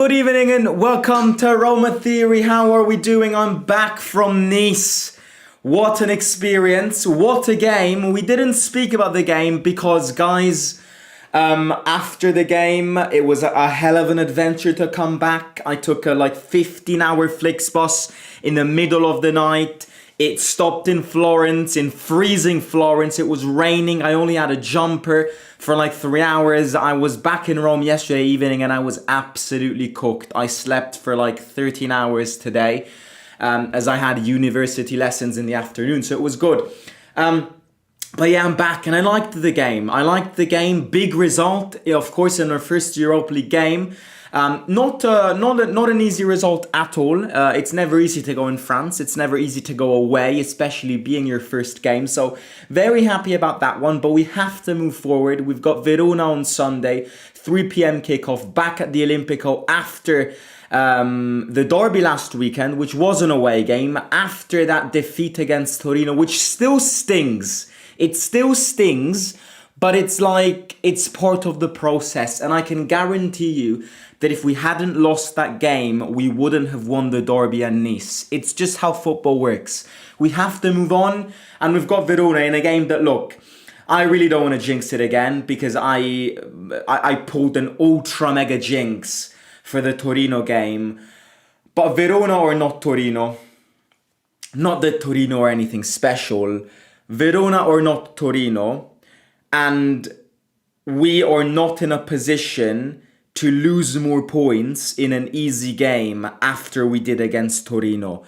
Good evening and welcome to Roma Theory. How are we doing? I'm back from Nice. What an experience. What a game. We didn't speak about the game because, guys, after the game, it was a hell of an adventure to come back. I took a 15-hour Flixbus in the middle of the night. It stopped in Florence, in freezing Florence. It was raining. I only had a jumper for 3 hours. I was back in Rome yesterday evening and I was absolutely cooked. I slept for 13 hours today as I had university lessons in the afternoon. So it was good. But yeah, I'm back and I liked the game. Big result, of course, in our first Europa League game. Not an easy result at all. It's never easy to go in France. It's never easy to go away, especially being your first game. So very happy about that one, but we have to move forward. We've got Verona on Sunday, 3 p.m. kickoff, back at the Olimpico after the derby last weekend, which was an away game, after that defeat against Torino, which still stings. It still stings, but it's part of the process. And I can guarantee you that if we hadn't lost that game, we wouldn't have won the derby at Nice. It's just how football works. We have to move on, and we've got Verona in a game that, look, I really don't want to jinx it again because I pulled an ultra mega jinx for the Torino game. But Verona or not Torino, not that Torino or anything special, Verona or not Torino, and we are not in a position to lose more points in an easy game after we did against Torino.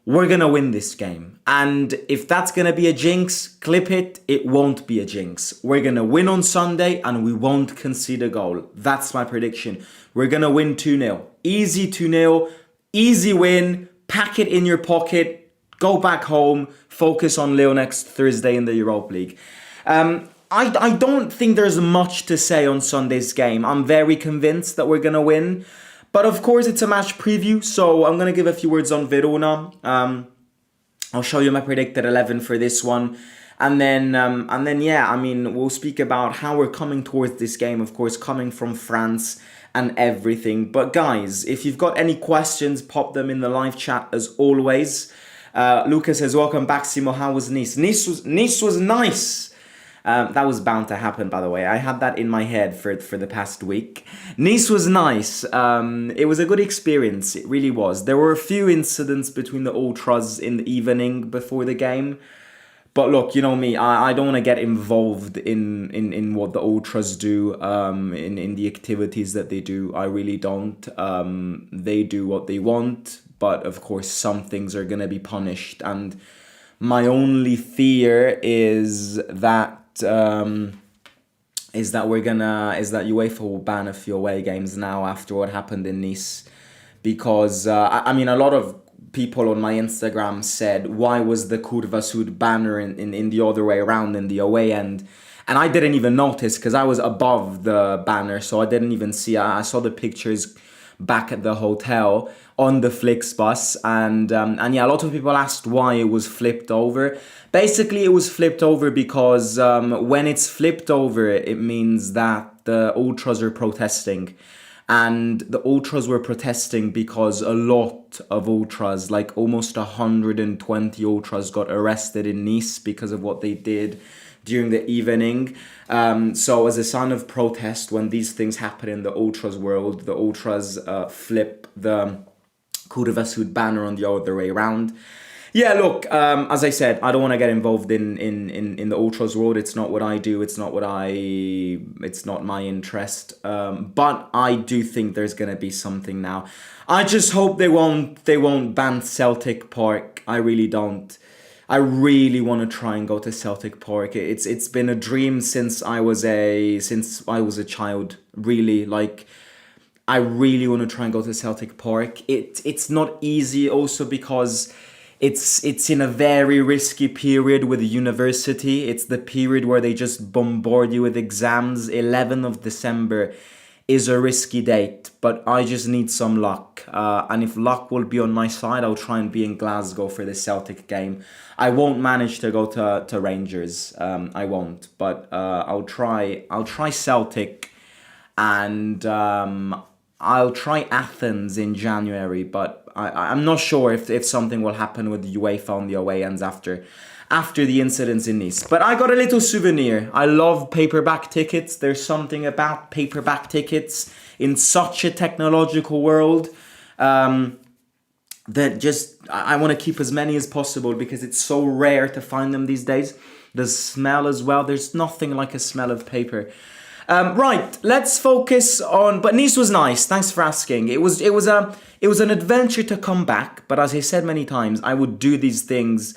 We're going to win this game. And if that's going to be a jinx, clip it. It won't be a jinx. We're going to win on Sunday and we won't concede a goal. That's my prediction. We're going to win 2-0. Easy 2-0. Easy win. Pack it in your pocket. Go back home. Focus on Leo next Thursday in the Europa League. I don't think there's much to say on Sunday's game. I'm very convinced that we're going to win. But of course, it's a match preview, so I'm going to give a few words on Verona. I'll show you my predicted 11 for this one. And then, yeah, I mean, we'll speak about how we're coming towards this game, of course, coming from France and everything. But guys, if you've got any questions, pop them in the live chat as always. Lucas says, welcome back, Simo. How was Nice? Nice was nice. That was bound to happen, by the way. I had that in my head for the past week. Nice was nice. It was a good experience. It really was. There were a few incidents between the ultras in the evening before the game. But look, you know me, I don't want to get involved in what the ultras do, in the activities that they do. I really don't. They do what they want. But of course, some things are going to be punished. And my only fear is that UEFA will ban a few away games now after what happened in Nice, because I mean, a lot of people on my Instagram said, why was the Curva Sud banner in the other way around in the away end? And I didn't even notice because I was above the banner, so I didn't even see. I saw the pictures back at the hotel on the Flixbus, and yeah, a lot of people asked why it was flipped over. Basically, it was flipped over because when it's flipped over, it means that the ultras are protesting. And the ultras were protesting because a lot of ultras, like almost 120 ultras, got arrested in Nice because of what they did during the evening. So as a sign of protest, when these things happen in the ultras world, the ultras flip the Curva Sud banner on the other way around. Yeah, look, as I said, I don't want to get involved in the ultras world. It's not what I do. It's not my interest. But I do think there's going to be something now. I just hope they won't ban Celtic Park. I really don't. I really want to try and go to Celtic Park. It's been a dream since I was a child. Really, I really want to try and go to Celtic Park. It's not easy also because it's in a very risky period with the university. It's the period where they just bombard you with exams. 11th of December is a risky date, but I just need some luck. And if luck will be on my side, I'll try and be in Glasgow for the Celtic game. I won't manage to go to Rangers. I won't, but I'll try Celtic, and I'll try Athens in January, but I'm not sure if something will happen with the UEFA on the away ends after the incidents in Nice. But I got a little souvenir. I love paperback tickets. There's something about paperback tickets in such a technological world that just I want to keep as many as possible because it's so rare to find them these days. The smell as well. There's nothing like a smell of paper. Right, let's focus on. But Nice was nice. Thanks for asking. It was an adventure to come back. But as I said many times, I would do these things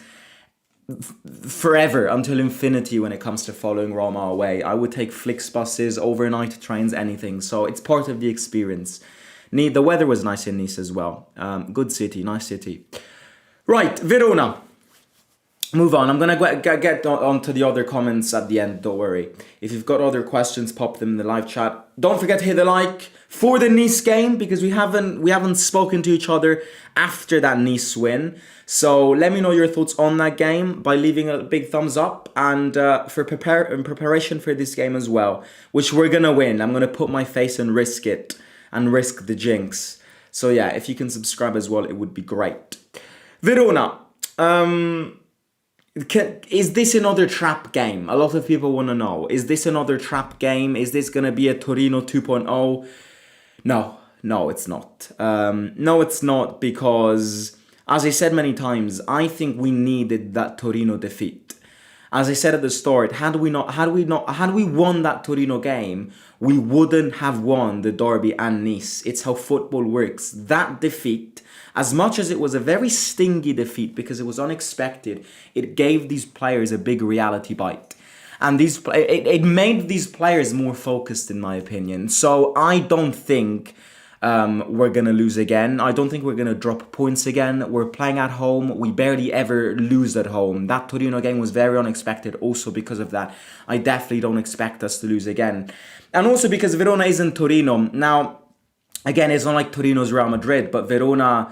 forever until infinity when it comes to following Roma away. I would take Flixbuses, overnight trains, anything. So it's part of the experience. The weather was nice in Nice as well. Good city, nice city. Right, Verona. Move on. I'm going to get on to the other comments at the end. Don't worry. If you've got other questions, pop them in the live chat. Don't forget to hit the like for the Nice game because we haven't spoken to each other after that Nice win. So let me know your thoughts on that game by leaving a big thumbs up and in preparation for this game as well, which we're going to win. I'm going to put my face and risk it and risk the jinx. So yeah, if you can subscribe as well, it would be great. Verona. Is this another trap game? A lot of people want to know. Is this another trap game? Is this going to be a Torino 2.0? No, it's not. No, it's not because, as I said many times, I think we needed that Torino defeat. As I said at the start, had we won that Torino game, we wouldn't have won the derby and Nice. It's how football works. That defeat, as much as it was a very stingy defeat because it was unexpected, it gave these players a big reality bite. And it made these players more focused, in my opinion. So I don't think we're going to lose again. I don't think we're going to drop points again. We're playing at home. We barely ever lose at home. That Torino game was very unexpected also because of that. I definitely don't expect us to lose again. And also because Verona isn't Torino. Now, again, it's not like Torino's Real Madrid, but Verona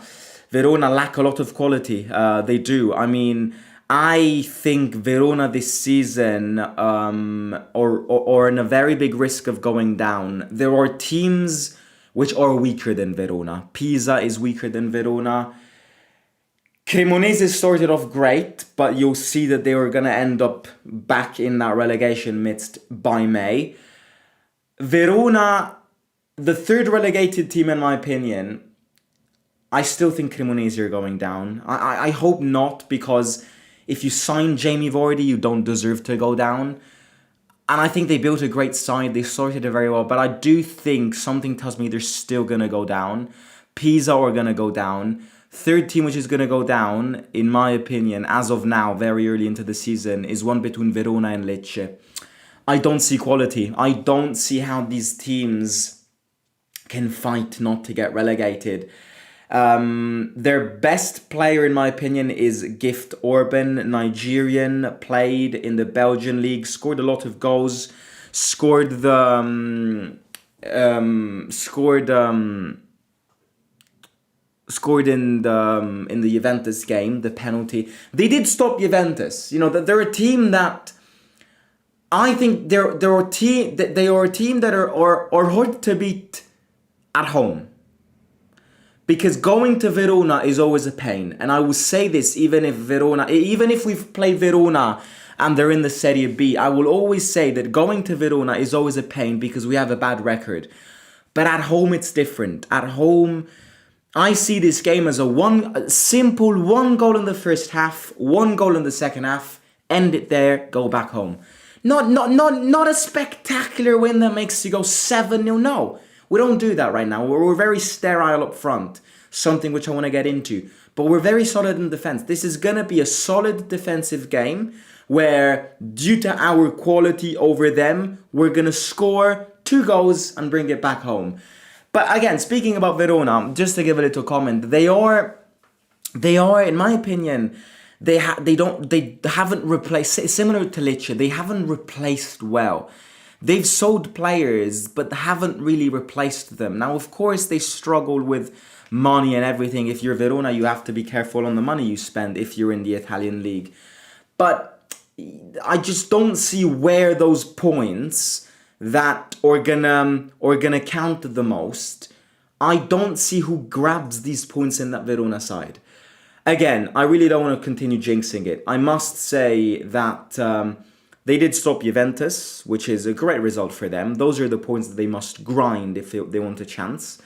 lack a lot of quality. They do. I mean, I think Verona this season are in a very big risk of going down. There are teams which are weaker than Verona. Pisa is weaker than Verona. Cremonese started off great, but you'll see that they were going to end up back in that relegation midst by May. Verona, the third relegated team in my opinion, I still think Cremonese are going down. I hope not, because if you sign Jamie Vardy, you don't deserve to go down. And I think they built a great side. They sorted it very well. But I do think something tells me they're still going to go down. Pisa are going to go down. Third team which is going to go down, in my opinion, as of now, very early into the season, is one between Verona and Lecce. I don't see quality. I don't see how these teams can fight not to get relegated. Their best player, in my opinion, is Gift Orban, Nigerian, played in the Belgian league, scored a lot of goals, scored in the Juventus game, the penalty. They did stop Juventus. You know, that they're a team that I think they are a team that are hard to beat at home. Because going to Verona is always a pain. And I will say this, even if we've played Verona and they're in the Serie B, I will always say that going to Verona is always a pain because we have a bad record. But at home, it's different. At home, I see this game as a simple one goal in the first half, one goal in the second half, end it there, go back home. Not a spectacular win that makes you go 7-0, no. We don't do that right now. We're very sterile up front, something which I want to get into. But we're very solid in defense. This is going to be a solid defensive game where, due to our quality over them, we're going to score 2 goals and bring it back home. But again, speaking about Verona, just to give a little comment, they are, in my opinion, they haven't replaced, similar to Lecce, they haven't replaced well. They've sold players, but haven't really replaced them. Now, of course, they struggle with money and everything. If you're Verona, you have to be careful on the money you spend if you're in the Italian league. But I just don't see where those points that are gonna count the most I don't see who grabs these points in that Verona side. Again, I really don't want to continue jinxing it. I must say that they did stop Juventus, which is a great result for them. Those are the points that they must grind if they want a chance.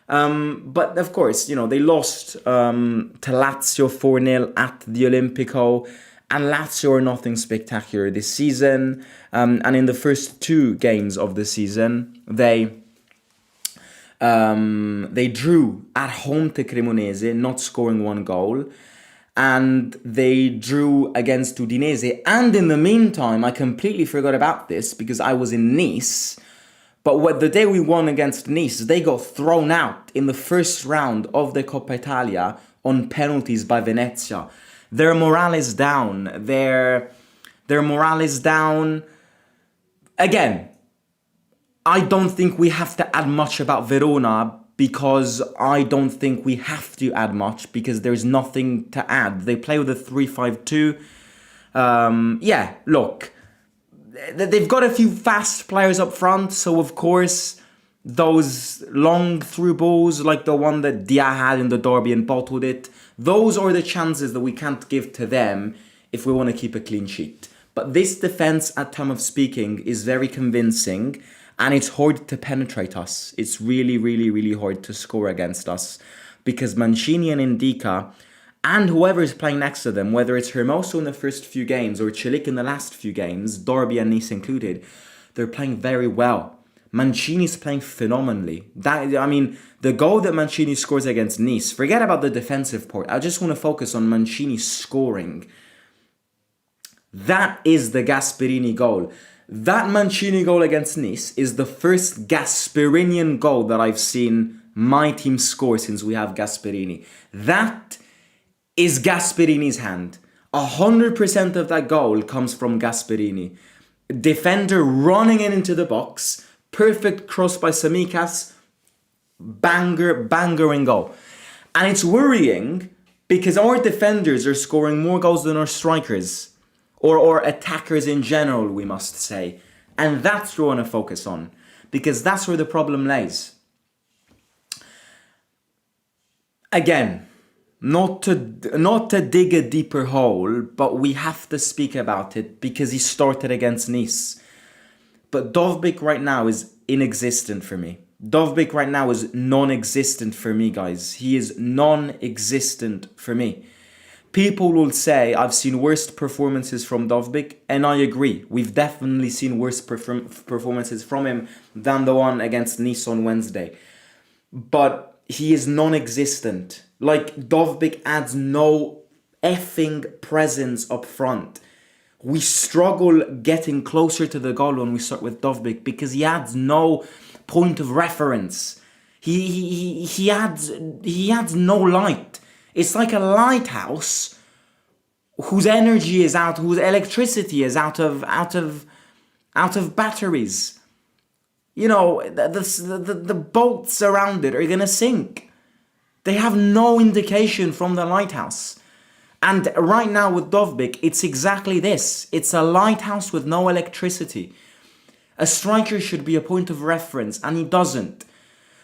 But of course, they lost to Lazio 4-0 at the Olimpico. And Lazio are nothing spectacular this season. And in the first two games of the season, they drew at home to Cremonese, not scoring one goal. And they drew against Udinese. And in the meantime, I completely forgot about this because I was in Nice. But the day we won against Nice, they got thrown out in the first round of the Coppa Italia on penalties by Venezia. Their morale is down. Their morale is down. Again, I don't think we have to add much about Verona because I don't think we have to add much because there's nothing to add. They play with a 3-5-2. Look, they've got a few fast players up front, so of course those long through balls like the one that Dia had in the derby and bottled it, those are the chances that we can't give to them if we want to keep a clean sheet. But this defense, at time of speaking, is very convincing and it's hard to penetrate us. It's really, really, really hard to score against us because Mancini and Indica and whoever is playing next to them, whether it's Hermoso in the first few games or Celik in the last few games, Derby and Nice included, they're playing very well. Mancini's playing phenomenally. The goal that Mancini scores against Nice, forget about the defensive part. I just want to focus on Mancini scoring. That is the Gasperini goal. That Mancini goal against Nice is the first Gasperinian goal that I've seen my team score since we have Gasperini. That is Gasperini's hand. 100% of that goal comes from Gasperini. Defender running into the box, perfect cross by Samikas, banger and goal. And it's worrying because our defenders are scoring more goals than our strikers. Or attackers in general, we must say. And that's what we want to focus on. Because that's where the problem lays. Again, not to dig a deeper hole, but we have to speak about it because he started against Nice. But Dovbyk right now is inexistent for me. Dovbyk right now is non-existent for me, guys. He is non-existent for me. People will say, I've seen worst performances from Dovbyk, and I agree. We've definitely seen worse performances from him than the one against Nice on Wednesday. But he is non-existent. Like, Dovbyk adds no effing presence up front. We struggle getting closer to the goal when we start with Dovbyk because he adds no point of reference. He adds no light. It's like a lighthouse whose energy is out, whose electricity is out of batteries. The boats around it are gonna sink. They have no indication from the lighthouse. And right now with Dovbyk, it's exactly this. It's a lighthouse with no electricity. A striker should be a point of reference, and he doesn't.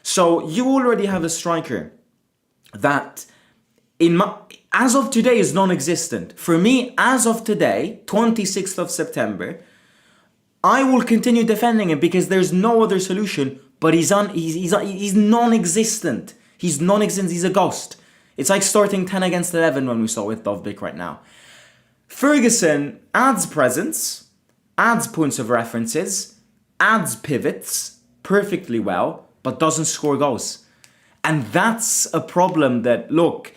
So you already have a striker that as of today is non-existent. For me, as of today, 26th of September, I will continue defending him because there's no other solution, but he's non-existent. He's non-existent, he's a ghost. It's like starting 10 against 11 when we saw with Dovbyk right now. Ferguson adds presence, adds points of references, adds pivots perfectly well, but doesn't score goals. And that's a problem that, look,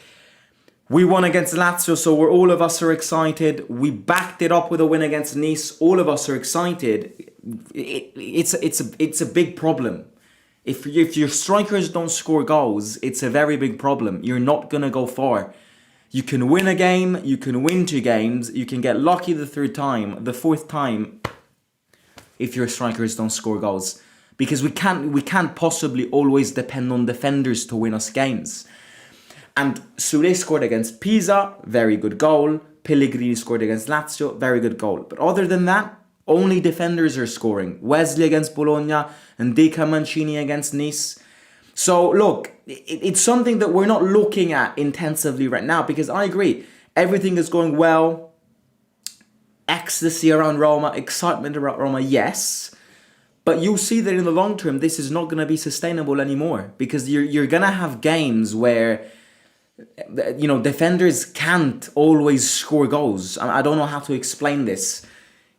we won against Lazio, so all of us are excited. We backed it up with a win against Nice. All of us are excited. It's a big problem. If your strikers don't score goals, it's a very big problem. You're not going to go far. You can win a game, you can win 2 games, you can get lucky the 3rd time, the 4th time, if your strikers don't score goals. Because we can't possibly always depend on defenders to win us games. And Sule scored against Pisa, very good goal. Pellegrini scored against Lazio, very good goal. But other than that, only defenders are scoring. Wesley against Bologna, and Ndika Mancini against Nice. So look, it's something that we're not looking at intensively right now because I agree, everything is going well. Ecstasy around Roma, excitement around Roma, yes. But you'll see that in the long term, this is not going to be sustainable anymore because you're going to have games where, defenders can't always score goals. I don't know how to explain this.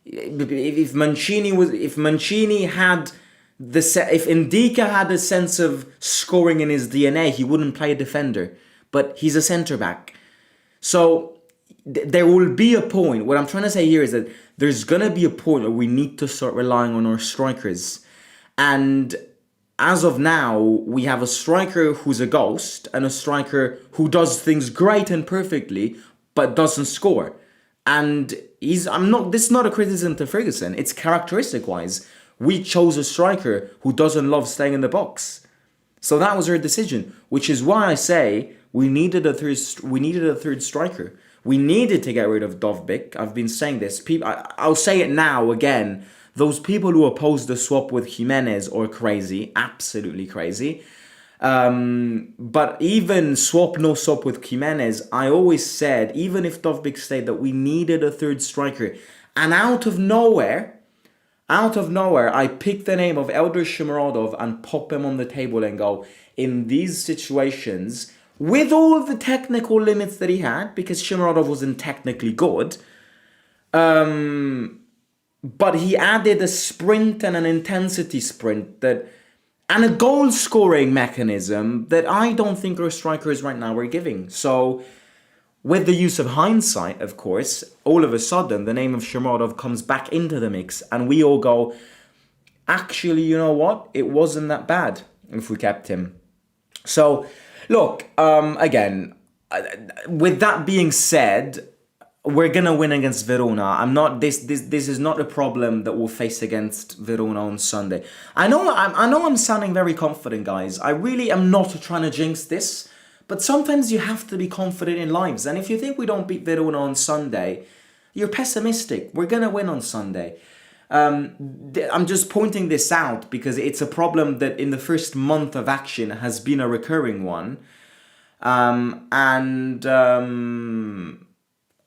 If Mancini had if Ndika had a sense of scoring in his DNA, he wouldn't play a defender. But he's a centre back. So there will be a point. What I'm trying to say here is that there's going to be a point where we need to start relying on our strikers. And as of now, we have a striker who's a ghost and a striker who does things great and perfectly, but doesn't score. And this is not a criticism to Ferguson. It's characteristic-wise. We chose a striker who doesn't love staying in the box. So that was our decision, which is why I say we needed a third striker. We needed to get rid of Dovbyk. I've been saying this. I'll say it now again. Those people who oppose the swap with Jimenez are crazy, absolutely crazy. But even no swap with Jimenez, I always said, even if Dovbyk stayed, that we needed a third striker. And out of nowhere, I pick the name of Eldar Shomurodov and pop him on the table and go, in these situations, with all the technical limits that he had, because Shomurodov wasn't technically good, but he added a sprint and an intensity sprint and a goal-scoring mechanism that I don't think our strikers right now are giving. So, with the use of hindsight, of course, all of a sudden, the name of Shomurodov comes back into the mix, and we all go, actually, you know what? It wasn't that bad if we kept him. So, look, again, with that being said, we're gonna win against Verona. This is not a problem that we'll face against Verona on Sunday. I know I'm sounding very confident, guys. I really am not trying to jinx this, but sometimes you have to be confident in lives. And if you think we don't beat Verona on Sunday, you're pessimistic. We're gonna win on Sunday. I'm just pointing this out because it's a problem that in the first month of action has been a recurring one.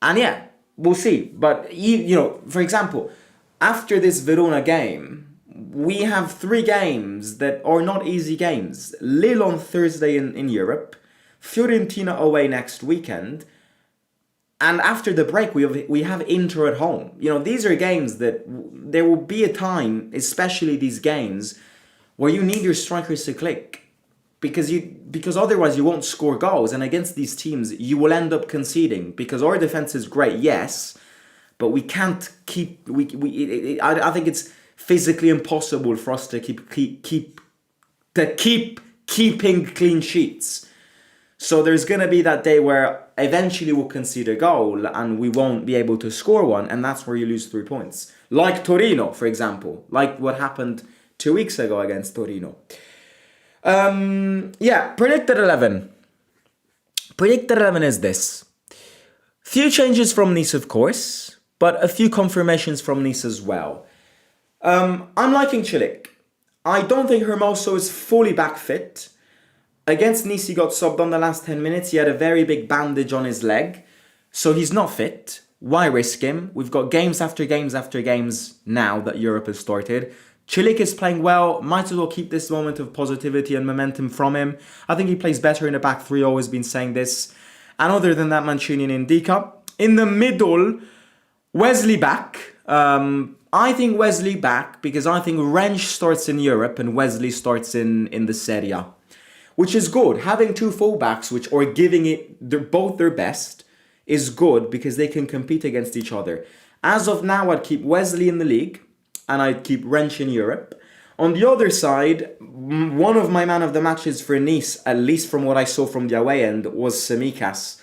And yeah, we'll see. But, for example, after this Verona game, we have 3 games that are not easy games. Lille on Thursday in Europe, Fiorentina away next weekend, and after the break, we have Inter at home. These are games that there will be a time, especially these games, where you need your strikers to click. Because otherwise you won't score goals, and against these teams you will end up conceding because our defense is great, yes, but we can't keep. I think it's physically impossible for us to keep keeping clean sheets. So there's gonna be that day where eventually we'll concede a goal and we won't be able to score one, and that's where you lose 3 points, like Torino, for example, like what happened 2 weeks ago against Torino. Predicted 11. Predicted 11 is this. Few changes from Nice, of course, but a few confirmations from Nice as well. I'm liking Cilic. I don't think Hermoso is fully back fit. Against Nice, he got subbed on the last 10 minutes. He had a very big bandage on his leg, so he's not fit. Why risk him? We've got games after games after games now that Europe has started. Cilic is playing well, might as well keep this moment of positivity and momentum from him. I think he plays better in the back 3, always been saying this. And other than that, Mancini and Ndika. In the middle, Wesley back. I think Wesley back because I think Rensch starts in Europe and Wesley starts in the Serie A. Which is good. Having 2 fullbacks which are giving it both their best is good because they can compete against each other. As of now, I'd keep Wesley in the league and I'd keep Rensch in Europe. On the other side, one of my man of the matches for Nice, at least from what I saw from the away end, was Tsimikas.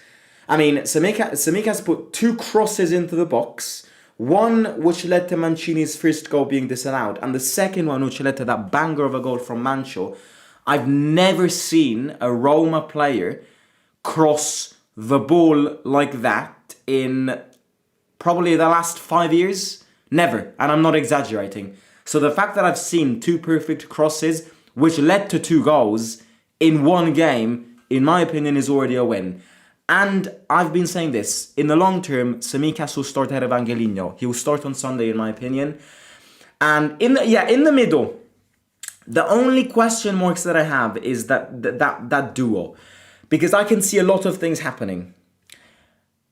I mean, Tsimikas put 2 crosses into the box, one which led to Mancini's first goal being disallowed, and the second one which led to that banger of a goal from Mancho. I've never seen a Roma player cross the ball like that in probably the last 5 years. Never, and I'm not exaggerating. So the fact that I've seen 2 perfect crosses, which led to 2 goals, in one game, in my opinion, is already a win. And I've been saying this, in the long term, Tsimikas will start ahead of Angelino. He will start on Sunday, in my opinion. And in the middle, the only question marks that I have is that duo. Because I can see a lot of things happening.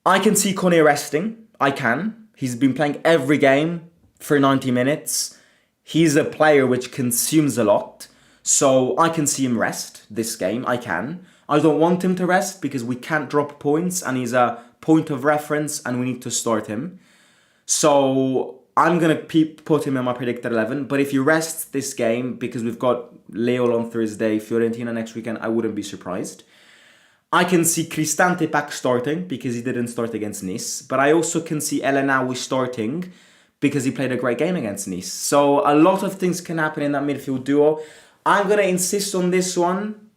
I can see Kone resting. I can. He's been playing every game for 90 minutes. He's a player which consumes a lot. So I can see him rest this game. I can. I don't want him to rest because we can't drop points and he's a point of reference and we need to start him. So I'm going to put him in my predicted 11. But if he rests this game, because we've got Leo on Thursday, Fiorentina next weekend, I wouldn't be surprised. I can see Cristante back starting because he didn't start against Nice. But I also can see Elanawi starting because he played a great game against Nice. So a lot of things can happen in that midfield duo. I'm going to insist on this one,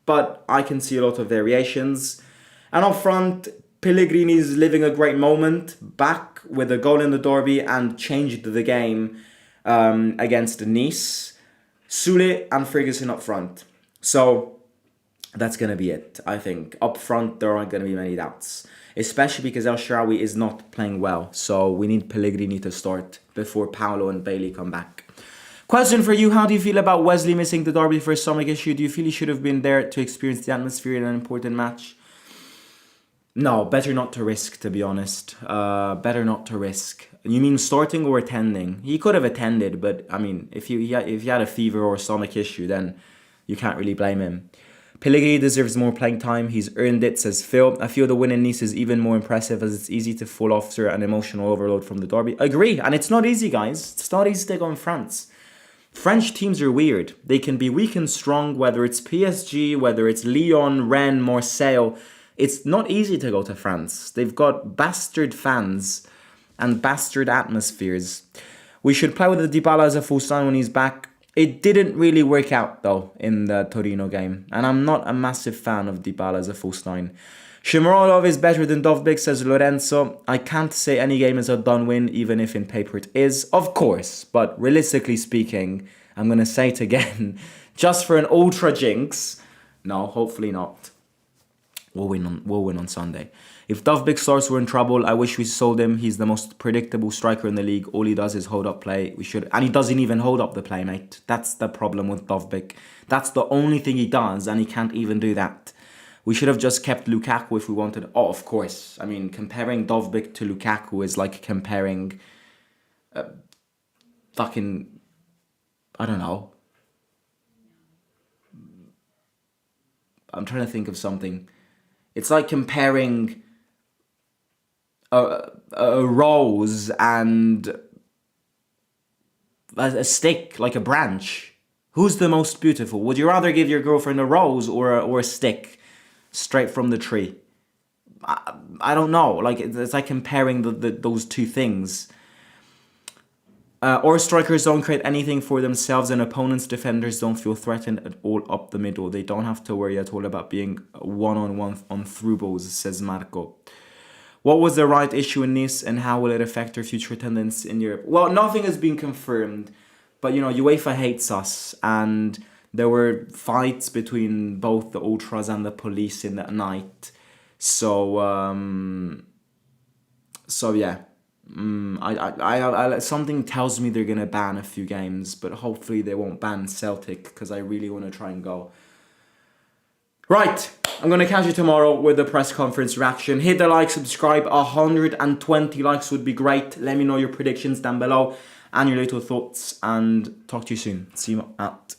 but I can see a lot of variations. And up front, Pellegrini is living a great moment, back with a goal in the derby and changed the game against Nice. Sule and Ferguson up front. So that's going to be it, I think. Up front, there aren't going to be many doubts. Especially because El Shaarawy is not playing well. So we need Pellegrini to start before Paolo and Bailey come back. Question for you, how do you feel about Wesley missing the derby for a stomach issue? Do you feel he should have been there to experience the atmosphere in an important match? No, better not to risk, to be honest. Better not to risk. You mean starting or attending? He could have attended, but I mean, if he had a fever or a stomach issue, then you can't really blame him. Pellegrini deserves more playing time. He's earned it, says Phil. I feel the win in Nice is even more impressive as it's easy to fall after an emotional overload from the derby. Agree, and it's not easy, guys. It's not easy to go in France. French teams are weird. They can be weak and strong, whether it's PSG, whether it's Lyon, Rennes, Marseille. It's not easy to go to France. They've got bastard fans and bastard atmospheres. We should play with the Dybala as a full sign when he's back. It didn't really work out, though, in the Torino game. And I'm not a massive fan of Dybala as a full sign. Shomurodov is better than Dovbyk, says Lorenzo. I can't say any game is a done win, even if in paper it is. Of course, but realistically speaking, I'm going to say it again, just for an ultra jinx, no, hopefully not. We'll win on Sunday. If Dovbyk starts, we're in trouble. I wish we sold him. He's the most predictable striker in the league. All he does is hold up play. And he doesn't even hold up the play, mate. That's the problem with Dovbyk. That's the only thing he does, and he can't even do that. We should have just kept Lukaku if we wanted. Oh, of course. I mean, comparing Dovbyk to Lukaku is like comparing fucking, I don't know. I'm trying to think of something. It's like comparing a rose and a stick, like a branch. Who's the most beautiful? Would you rather give your girlfriend a rose or a stick straight from the tree? I don't know. Like it's like comparing those two things. Our strikers don't create anything for themselves and opponents' defenders don't feel threatened at all up the middle. They don't have to worry at all about being one-on-one on through balls, says Marco. What was the right issue in Nice and how will it affect our future attendance in Europe? Well, nothing has been confirmed, but you know, UEFA hates us and there were fights between both the ultras and the police in that night. So yeah. I something tells me they're gonna ban a few games, but hopefully they won't ban Celtic because I really want to try and go. Right, I'm gonna catch you tomorrow with the press conference reaction. Hit the like, subscribe. 120 likes would be great. Let me know your predictions down below and your little thoughts, and talk to you soon. See you at